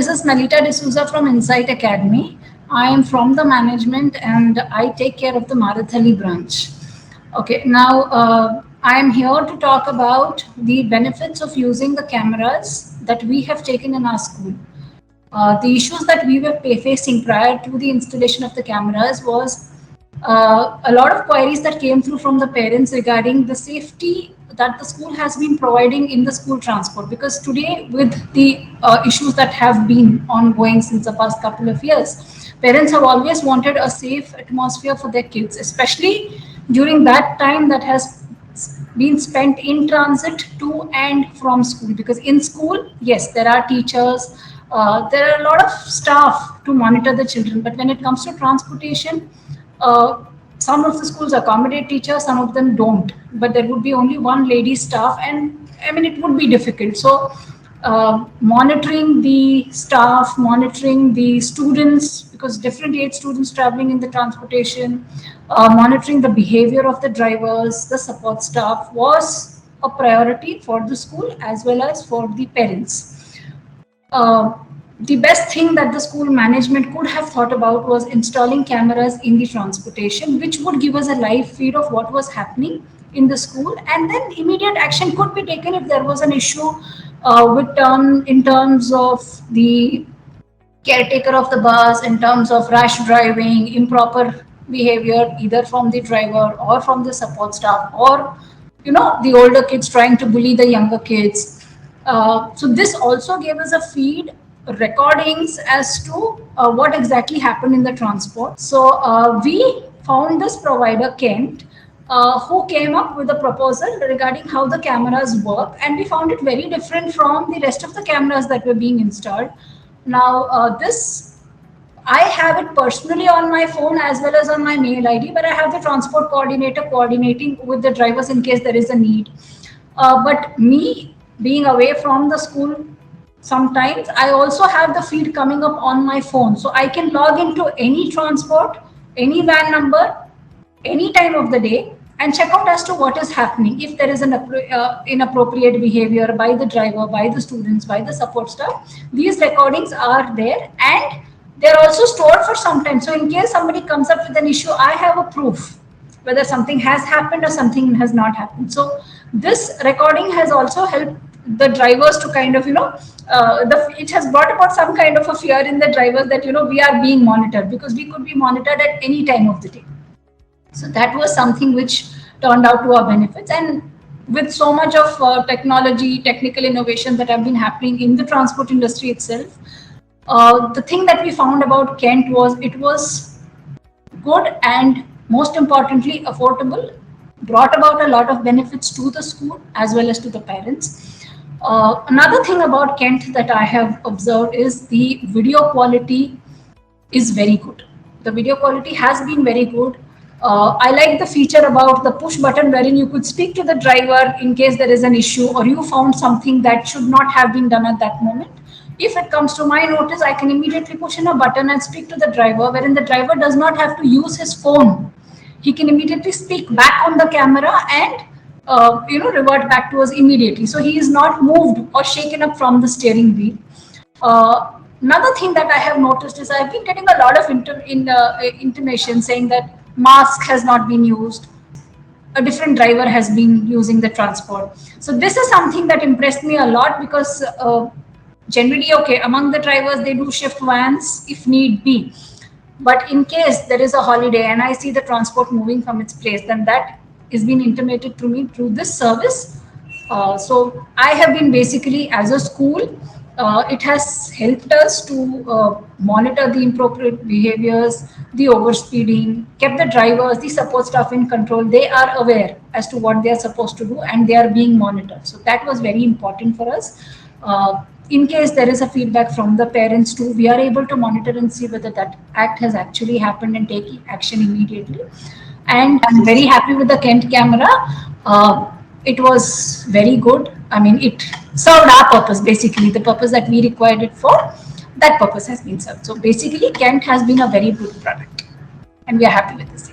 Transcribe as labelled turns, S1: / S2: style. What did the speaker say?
S1: this is Melita D'Souza from Insight Academy. I am from the management and I take care of the Marathali branch. Okay, now I am here to talk about the benefits of using the cameras that we have taken in our school. The issues that we were facing prior to the installation of the cameras was a lot of queries that came through from the parents regarding the safety that the school has been providing in the school transport. Because today, with the issues that have been ongoing since the past couple of years, parents have always wanted a safe atmosphere for their kids, especially during that time that has been spent in transit to and from school. Because in school, yes, there are teachers, there are a lot of staff to monitor the children, but when it comes to transportation, uh, some of the schools accommodate teachers, some of them don't, but there would be only one lady staff, and I mean it would be difficult. So monitoring the staff, monitoring the students, because different age students traveling in the transportation, monitoring the behavior of the drivers, the support staff was a priority for the school as well as for the parents. uh, the best thing that the school management could have thought about was installing cameras in the transportation, which would give us a live feed of what was happening in the school, and then immediate action could be taken if there was an issue in terms of the caretaker of the bus, in terms of rash driving, improper behavior either from the driver or from the support staff, or the older kids trying to bully the younger kids. So this also gave us a feed recordings as to what exactly happened in the transport. So we found this provider Kent, who came up with a proposal regarding how the cameras work, and we found it very different from the rest of the cameras that were being installed. Now, this I have it personally on my phone as well as on my mail ID, but I have the transport coordinator coordinating with the drivers in case there is a need. But me being away from the school, sometimes I also have the feed coming up on my phone. So I can log into any transport, any van number, any time of the day, and check out as to what is happening. If there is an inappropriate behavior by the driver, by the students, by the support staff, these recordings are there, and they're also stored for some time. So in case somebody comes up with an issue, I have a proof whether something has happened or something has not happened. So this recording has also helped the drivers to kind of, it has brought about some kind of a fear in the drivers that, we are being monitored, because we could be monitored at any time of the day. So that was something which turned out to our benefits. And with so much of technology, technical innovation that have been happening in the transport industry itself, the thing that we found about Kent was it was good and most importantly affordable, brought about a lot of benefits to the school as well as to the parents. Another thing about Kent that I have observed is the video quality is very good. The video quality has been very good. I like the feature about the push button wherein you could speak to the driver in case there is an issue or you found something that should not have been done at that moment. If it comes to my notice, I can immediately push in a button and speak to the driver, wherein the driver does not have to use his phone. He can immediately speak back on the camera and revert back to us immediately. So he is not moved or shaken up from the steering wheel. Another thing that I have noticed is I've been getting a lot of intimation saying that mask has not been used, a different driver has been using the transport. So this is something that impressed me a lot, because generally, okay, among the drivers, they do shift vans if need be. But in case there is a holiday and I see the transport moving from its place, then that is being intimated to me through this service. So I have been basically, as a school, it has helped us to monitor the inappropriate behaviors, the overspeeding, kept the drivers, the support staff in control. They are aware as to what they are supposed to do and they are being monitored. So that was very important for us. In case there is a feedback from the parents too, we are able to monitor and see whether that act has actually happened and take action immediately. And I'm very happy with the Kent camera. It was very good. I mean, it served our purpose, basically, the purpose that we required it for. That purpose has been served. So basically, Kent has been a very good product, and we are happy with this.